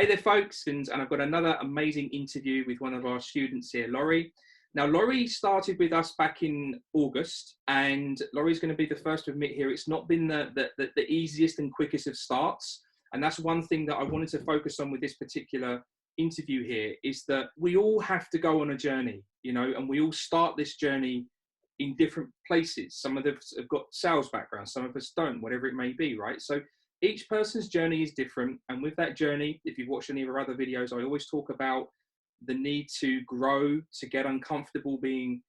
Hey there, folks, and I've got another amazing interview with one of our students here, Laurie. Now, Laurie started with us back in August, and Laurie's going to be the first to admit here it's not been the easiest and quickest of starts. And that's one thing that I wanted to focus on with this particular interview here, is that we all have to go on a journey, you know, and we all start this journey in different places. Some of us have got sales backgrounds, some of us don't, whatever it may be, right? So each person's journey is different. And with that journey, if you've watched any of our other videos, I always talk about the need to grow, to get uncomfortable being,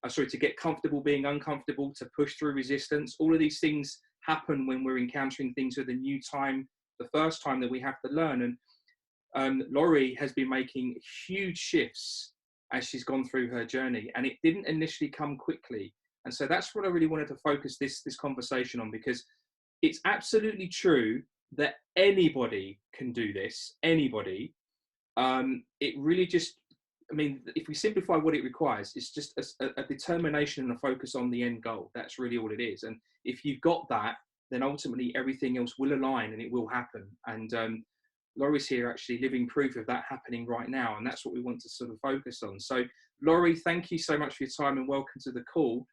to get comfortable being uncomfortable, to push through resistance. All of these things happen when we're encountering things for the new time, the first time that we have to learn. And Laurie has been making huge shifts as she's gone through her journey, and it didn't initially come quickly. And so that's what I really wanted to focus this conversation on, because it's absolutely true that anybody can do this, anybody. It really just, I mean, if we simplify what it requires, it's just a determination and a focus on the end goal. That's really all it is. And if you've got that, then ultimately everything else will align and it will happen. And Laurie's here actually living proof of that happening right now. And that's what we want to sort of focus on. So Laurie, thank you so much for your time and welcome to the call.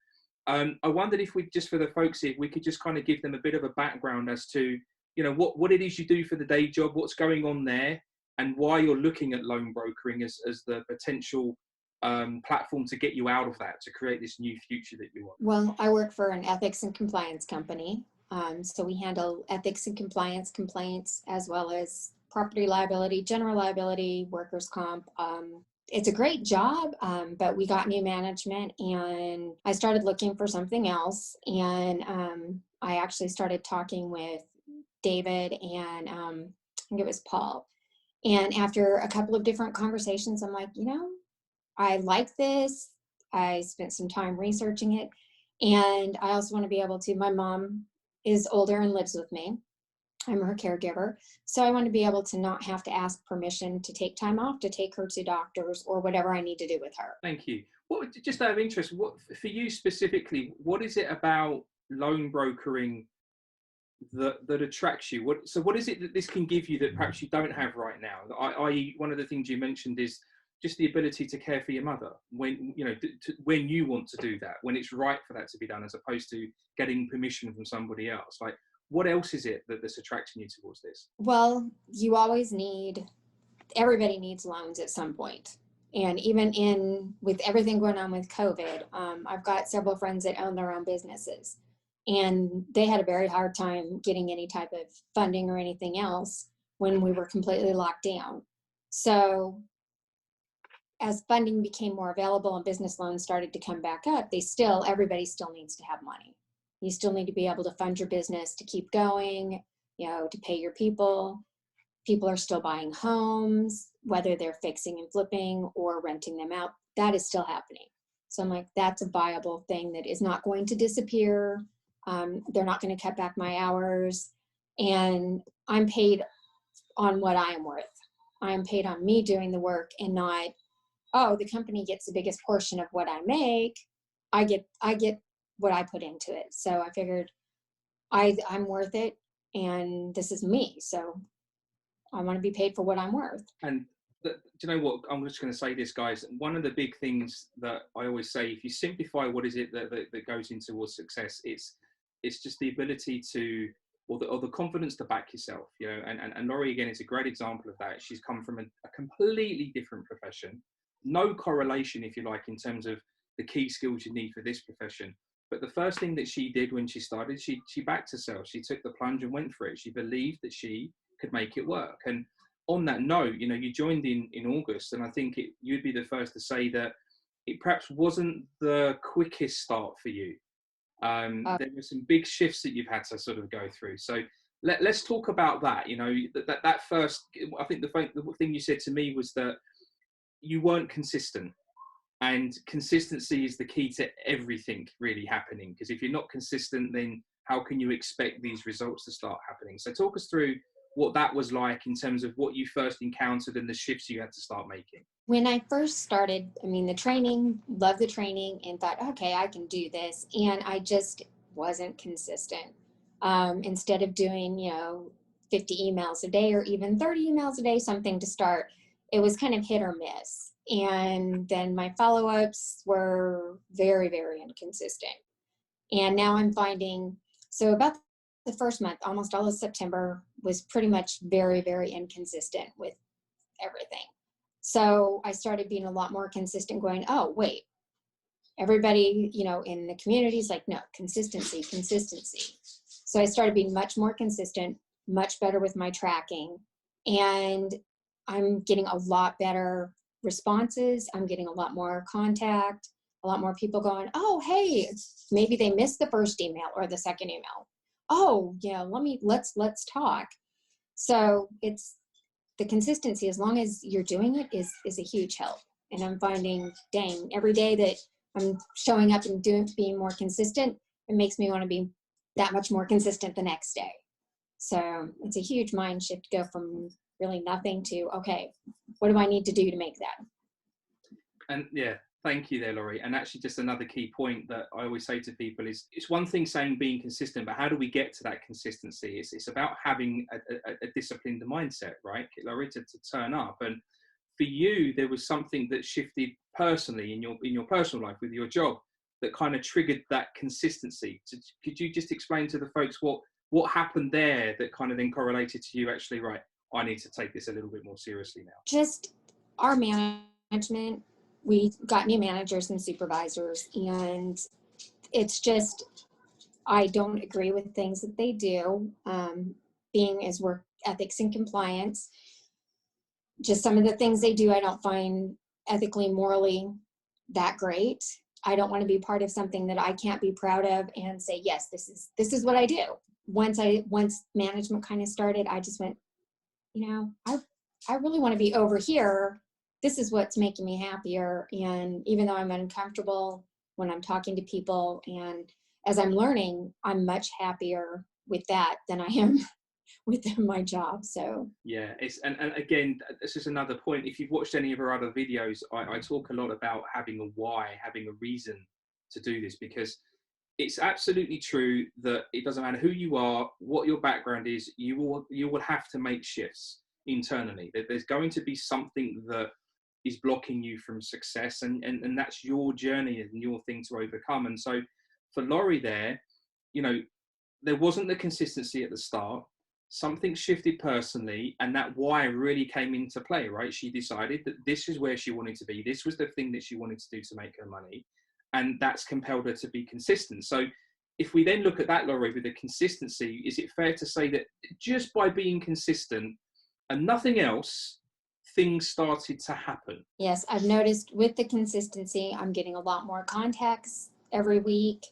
I wondered if we, just for the folks here, we could just kind of give them a bit of a background as to, you know, what it is you do for the day job, what's going on there, and why you're looking at loan brokering as the potential platform to get you out of that, to create this new future that you want. Well, I work for an ethics and compliance company. So we handle ethics and compliance complaints, as well as property liability, general liability, workers' comp. It's a great job, but we got new management and I started looking for something else. And I actually started talking with David and I think it was Paul. And after a couple of different conversations, I'm like, you know, I like this. I spent some time researching it. And I also want to be able to, my mom is older and lives with me. I'm her caregiver. So I want to be able to not have to ask permission to take time off to take her to doctors or whatever I need to do with her. Thank you. What, just out of interest, what for you specifically, what is it about loan brokering that attracts you? What is it that this can give you that perhaps you don't have right now? I.e., one of the things you mentioned is just the ability to care for your mother when, you know, when you want to do that, when it's right for that to be done, as opposed to getting permission from somebody else. Like, what else is it that's attracting you towards this? Well, you always need, everybody needs loans at some point. And even with everything going on with COVID, I've got several friends that own their own businesses, and they had a very hard time getting any type of funding or anything else when we were completely locked down. So as funding became more available and business loans started to come back up, everybody still needs to have money. You still need to be able to fund your business to keep going, you know, to pay your people. People are still buying homes, whether they're fixing and flipping or renting them out. That is still happening. So I'm like, that's a viable thing that is not going to disappear. They're not going to cut back my hours. And I'm paid on what I am worth. I am paid on me doing the work, and not, oh, the company gets the biggest portion of what I make. I get what I put into it. So I figured I'm worth it, and this is me. So I want to be paid for what I'm worth. And do you know what? I'm just going to say this, guys. One of the big things that I always say, if you simplify what is it that goes into towards success, it's just the ability to, or the confidence to back yourself, you know. And Laurie, again, is a great example of that. She's come from a completely different profession, no correlation, if you like, in terms of the key skills you need for this profession. But the first thing that she did when she started, she backed herself. She took the plunge and went for it. She believed that she could make it work. And on that note, you know, you joined in August, and I think you'd be the first to say that it perhaps wasn't the quickest start for you. There were some big shifts that you've had to sort of go through. So let's talk about that. You know, that first, I think the thing you said to me was that you weren't consistent. And consistency is the key to everything really happening, because if you're not consistent, then how can you expect these results to start happening? So talk us through what that was like in terms of what you first encountered and the shifts you had to start making. When I first started, I mean, the training, loved the training and thought, okay, I can do this. And I just wasn't consistent. Instead of doing, you know, 50 emails a day or even 30 emails a day, something to start. It was kind of hit or miss. And then my follow-ups were very, very inconsistent. And now I'm finding, so about the first month, almost all of September was pretty much very, very inconsistent with everything. So I started being a lot more consistent, going, oh, wait, everybody, in the community is like, no, consistency, consistency. So I started being much more consistent, much better with my tracking. And I'm getting a lot better responses. I'm getting a lot more contact, a lot more people going, oh, hey, maybe they missed the first email or the second email. Oh, let's talk. So it's the consistency, as long as you're doing it, is a huge help. And I'm finding, dang, every day that I'm showing up and being more consistent, it makes me want to be that much more consistent the next day. So it's a huge mind shift to go from really nothing to, okay, what do I need to do to make that? And yeah, thank you there, Laurie. And actually just another key point that I always say to people is, it's one thing saying being consistent, but how do we get to that consistency? It's about having a disciplined mindset, right, Laurie, to turn up. And for you, there was something that shifted personally in your personal life with your job that kind of triggered that consistency. So could you just explain to the folks what happened there that kind of then correlated to you actually, right, I need to take this a little bit more seriously now? Just our management. We got new managers and supervisors, and it's just, I don't agree with things that they do, being as work ethics and compliance. Just some of the things they do, I don't find ethically, morally that great. I don't want to be part of something that I can't be proud of and say, yes, this is what I do. Once management kind of started, I just went, I really want to be over here. This is what's making me happier. And even though I'm uncomfortable when I'm talking to people, and as I'm learning, I'm much happier with that than I am with my job. So yeah, and again, this is another point. If you've watched any of our other videos, I talk a lot about having a why, having a reason to do this, because it's absolutely true that it doesn't matter who you are, what your background is, you will have to make shifts internally. There's going to be something that is blocking you from success, and that's your journey and your thing to overcome. And so for Laurie there, there wasn't the consistency at the start. Something shifted personally, and that why really came into play, right? She decided that this is where she wanted to be. This was the thing that she wanted to do to make her money. And that's compelled her to be consistent. So if we then look at that, Laurie, with the consistency, is it fair to say that just by being consistent and nothing else, things started to happen? Yes, I've noticed with the consistency, I'm getting a lot more contacts every week.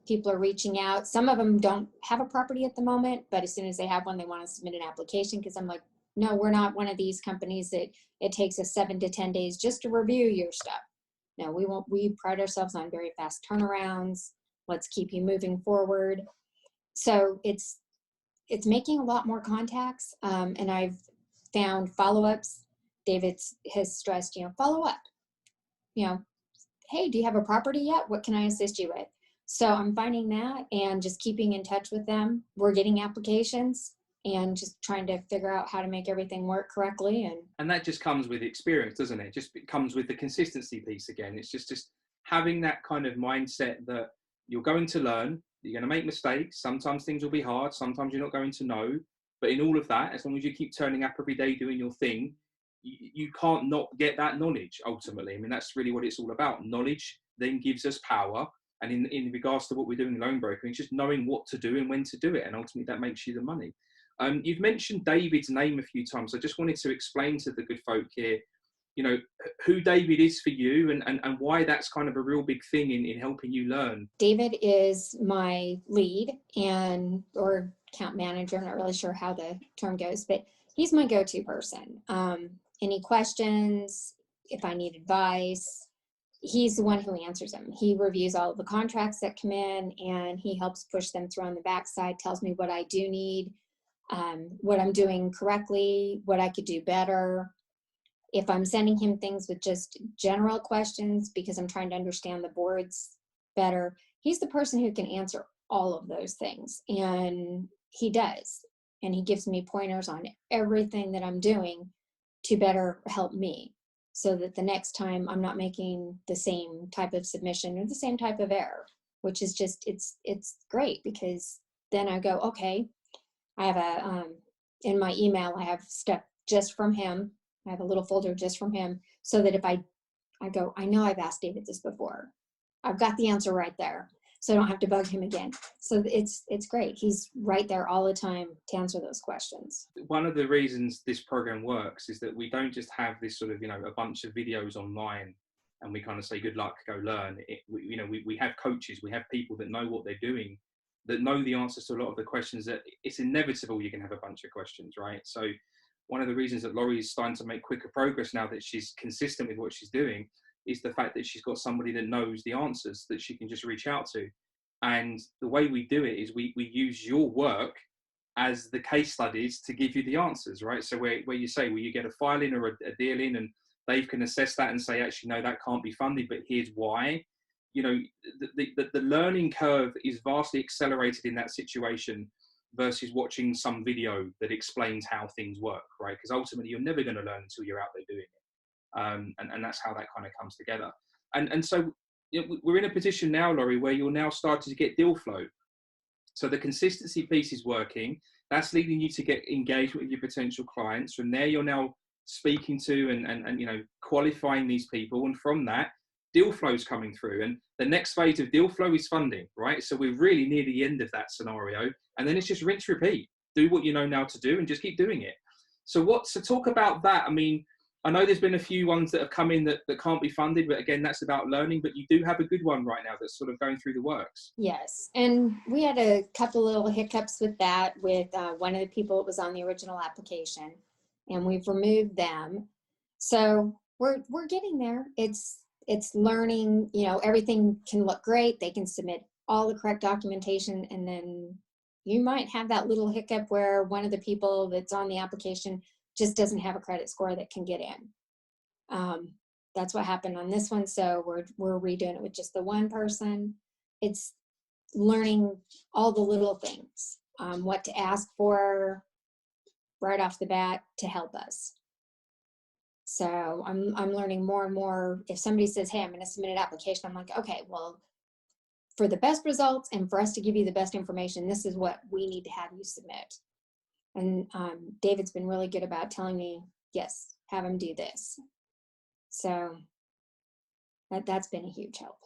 People are reaching out. Some of them don't have a property at the moment, but as soon as they have one, they want to submit an application, because I'm like, no, we're not one of these companies that it takes us 7 to 10 days just to review your stuff. No, we won't. We pride ourselves on very fast turnarounds. Let's keep you moving forward. So it's making a lot more contacts, and I've found follow-ups. David has stressed, follow up. Hey, do you have a property yet? What can I assist you with? So I'm finding that and just keeping in touch with them. We're getting applications and just trying to figure out how to make everything work correctly. And that just comes with experience, doesn't it? It comes with the consistency piece again. It's just having that kind of mindset that you're going to learn, you're going to make mistakes. Sometimes things will be hard. Sometimes you're not going to know. But in all of that, as long as you keep turning up every day doing your thing, you can't not get that knowledge ultimately. I mean, that's really what it's all about. Knowledge then gives us power. And in regards to what we're doing in loan brokering, it's just knowing what to do and when to do it. And ultimately that makes you the money. You've mentioned David's name a few times. I just wanted to explain to the good folk here, who David is for you and why that's kind of a real big thing in helping you learn. David is my lead or account manager. I'm not really sure how the term goes, but he's my go-to person. Any questions, if I need advice, he's the one who answers them. He reviews all of the contracts that come in, and he helps push them through on the backside, tells me what I do need, what I'm doing correctly, what I could do better. If I'm sending him things with just general questions because I'm trying to understand the boards better, he's the person who can answer all of those things, and he does. and he gives me pointers on everything that I'm doing to better help me, so that the next time I'm not making the same type of submission or the same type of error, which is just, it's great, because then I go, okay, I have in my email, I have stuff just from him. I have a little folder just from him, so that if I go, I know I've asked David this before. I've got the answer right there, so I don't have to bug him again. So it's great. He's right there all the time to answer those questions. One of the reasons this program works is that we don't just have this sort of, you know, a bunch of videos online and we kind of say, good luck, go learn. We have coaches, we have people that know what they're doing, that know the answers to a lot of the questions. That it's inevitable you're going to have a bunch of questions, right? So one of the reasons that Laurie is starting to make quicker progress now that she's consistent with what she's doing is the fact that she's got somebody that knows the answers that she can just reach out to. And the way we do it is we use your work as the case studies to give you the answers, right? So where you say, well, you get a file in or a deal in, and Dave can assess that and say, actually, no, that can't be funded, but here's why. You know, the learning curve is vastly accelerated in that situation versus watching some video that explains how things work, right? Because ultimately, you're never going to learn until you're out there doing it. And that's how that kind of comes together. And so, you know, we're in a position now, Laurie, where you're now starting to get deal flow. So the consistency piece is working. That's leading you to get engagement with your potential clients. From there, you're now speaking to and you know, qualifying these people. And from that, deal flow is coming through. And the next phase of deal flow is funding, right? So we're really near the end of that scenario. And then it's just rinse, repeat. Do what you know now to do and just keep doing it. So talk about that. I mean, I know there's been a few ones that have come in that can't be funded, but again, that's about learning. But you do have a good one right now that's sort of going through the works. Yes, and we had a couple little hiccups with that, with one of the people that was on the original application, and we've removed them. So we're getting there. It's learning. You know, everything can look great. They can submit all the correct documentation, and then you might have that little hiccup where one of the people that's on the application just doesn't have a credit score that can get in. That's what happened on this one. So we're redoing it with just the one person. It's learning all the little things, what to ask for right off the bat to help us. So I'm learning more and more. If somebody says, hey, I'm going to submit an application, I'm like, okay, well, for the best results and for us to give you the best information, this is what we need to have you submit. And David's been really good about telling me, yes, have him do this. So that's been a huge help.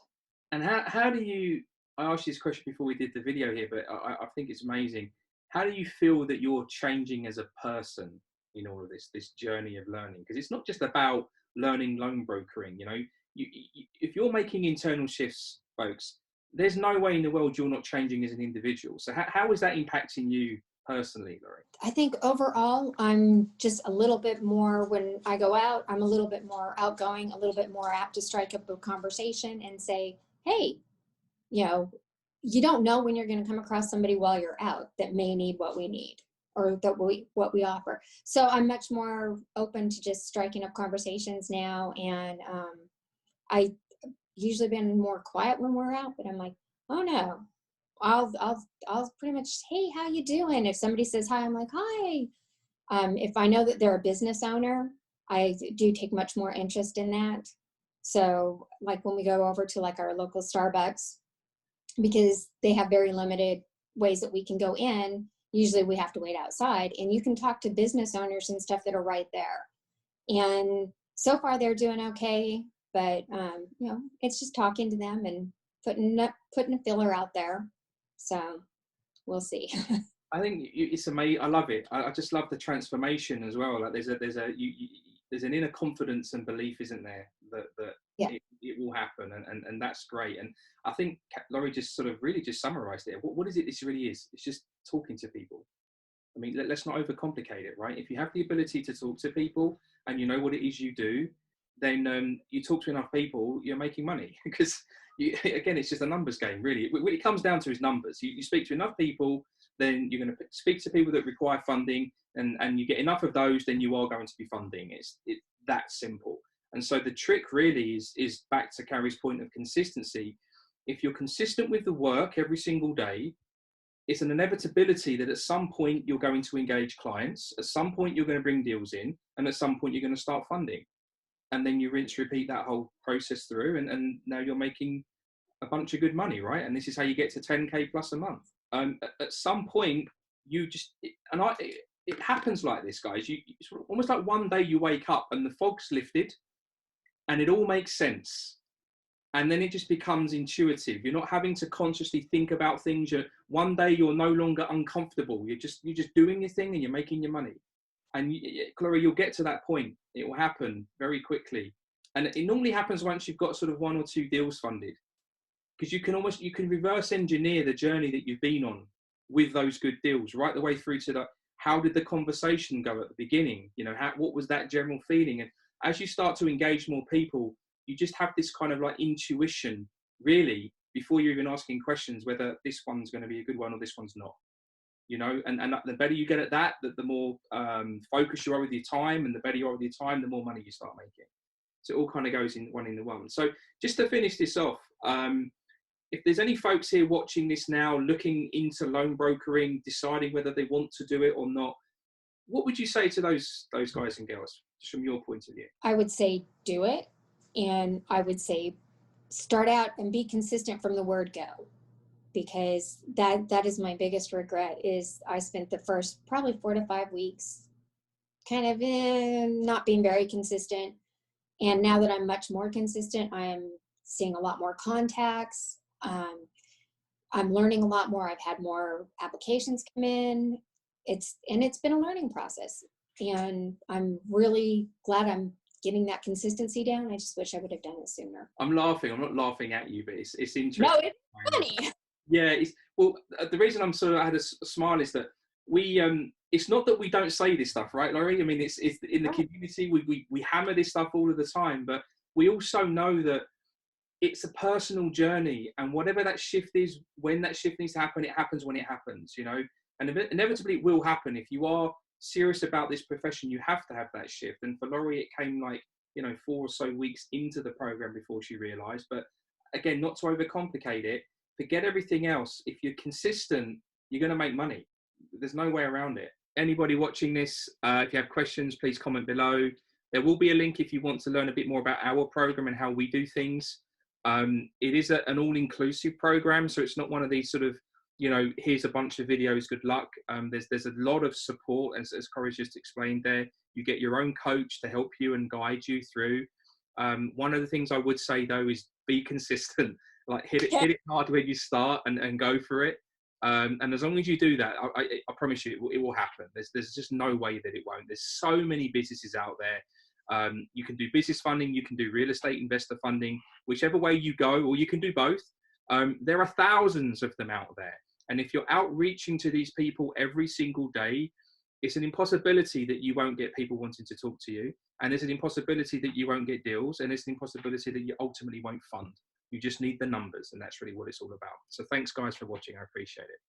And how do you, I asked you this question before we did the video here, but I think it's amazing. How do you feel that you're changing as a person in all of this journey of learning? Because it's not just about learning loan brokering. You know, if you're making internal shifts, folks, there's no way in the world you're not changing as an individual. So how is that impacting you personally, Laurie? I think overall, I'm just a little bit more, when I go out, I'm a little bit more outgoing, a little bit more apt to strike up a conversation and say, hey, you know, you don't know when you're going to come across somebody while you're out that may need what we need, or what we offer. So I'm much more open to just striking up conversations now. And I usually been more quiet when we're out, but I'm like, oh no, I'll pretty much, hey, how you doing? If somebody says hi, I'm like, hi. If I know that they're a business owner, I do take much more interest in that. So like when we go over to like our local Starbucks, because they have very limited ways that we can go in, usually we have to wait outside, and you can talk to business owners and stuff that are right there. And so far they're doing okay, but you know, it's just talking to them and putting a filler out there. So we'll see. I think it's amazing. I love it. I just love the transformation as well. Like there's an inner confidence and belief, isn't there, that yeah. it will happen, and that's great. And I think Laurie just sort of really just summarized it. What is it? This really is. It's just talking to people. I mean, let's not overcomplicate it, right? If you have the ability to talk to people and you know what it is you do, then you talk to enough people, you're making money. Because again, it's just a numbers game, really. What it comes down to is numbers. You speak to enough people, then you're going to speak to people that require funding, and you get enough of those, then you are going to be funding. It's that simple. And so the trick really is back to Carrie's point of consistency. If you're consistent with the work every single day, it's an inevitability that at some point you're going to engage clients, at some point you're going to bring deals in, and at some point you're going to start funding. And then you rinse, repeat that whole process through, and now you're making a bunch of good money, right? And this is how you get to 10K plus a month. At some point, you just, it happens like this, guys. It's almost like one day you wake up and the fog's lifted and it all makes sense. And then it just becomes intuitive. You're not having to consciously think about things. One day you're no longer uncomfortable. You're just doing your thing and you're making your money. And Gloria, you'll get to that point. It will happen very quickly. And it normally happens once you've got sort of 1 or 2 deals funded, because you can reverse engineer the journey that you've been on with those good deals, right the way through to how did the conversation go at the beginning? What was that general feeling? And as you start to engage more people, you just have this kind of like intuition, really, before you're even asking questions, whether this one's going to be a good one or this one's not. And the better you get at that, the more focused you are with your time, and the better you are with your time, the more money you start making. So it all kind of goes in the one. So just to finish this off, if there's any folks here watching this now, looking into loan brokering, deciding whether they want to do it or not, what would you say to those guys and girls, just from your point of view? I would say do it. And I would say start out and be consistent from the word go, because that is my biggest regret. Is I spent the first probably 4 to 5 weeks kind of not being very consistent. And now that I'm much more consistent, I am seeing a lot more contacts. I'm learning a lot more. I've had more applications come in. It's been a learning process, and I'm really glad I'm getting that consistency down. I just wish I would have done it sooner. I'm laughing. I'm not laughing at you, but it's interesting. No, it's funny. Yeah. The reason I'm sort of, I had a smile is that we, it's not that we don't say this stuff, right, Laurie? I mean, it's in the community, we hammer this stuff all of the time, but we also know that it's a personal journey, and whatever that shift is, when that shift needs to happen, it happens when it happens, and inevitably it will happen. If you are serious about this profession, you have to have that shift. And for Laurie, it came like 4 or so weeks into the program before she realized. But again, not to overcomplicate it, forget everything else. If you're consistent, you're going to make money. There's no way around it. Anybody watching this, if you have questions, please comment below. There will be a link if you want to learn a bit more about our program and how we do things. It is an all-inclusive program, so it's not one of these sort of, here's a bunch of videos, good luck. There's a lot of support, as Corey just explained there. You get your own coach to help you and guide you through. One of the things I would say, though, is be consistent. Like hit it hard when you start and go for it. And as long as you do that, I promise you it will happen. There's just no way that it won't. There's so many businesses out there. You can do business funding, you can do real estate investor funding, whichever way you go, or you can do both. There are thousands of them out there. And if you're outreaching to these people every single day, it's an impossibility that you won't get people wanting to talk to you. And there's an impossibility that you won't get deals. And it's an impossibility that you ultimately won't fund. You just need the numbers. And that's really what it's all about. So thanks, guys, for watching. I appreciate it.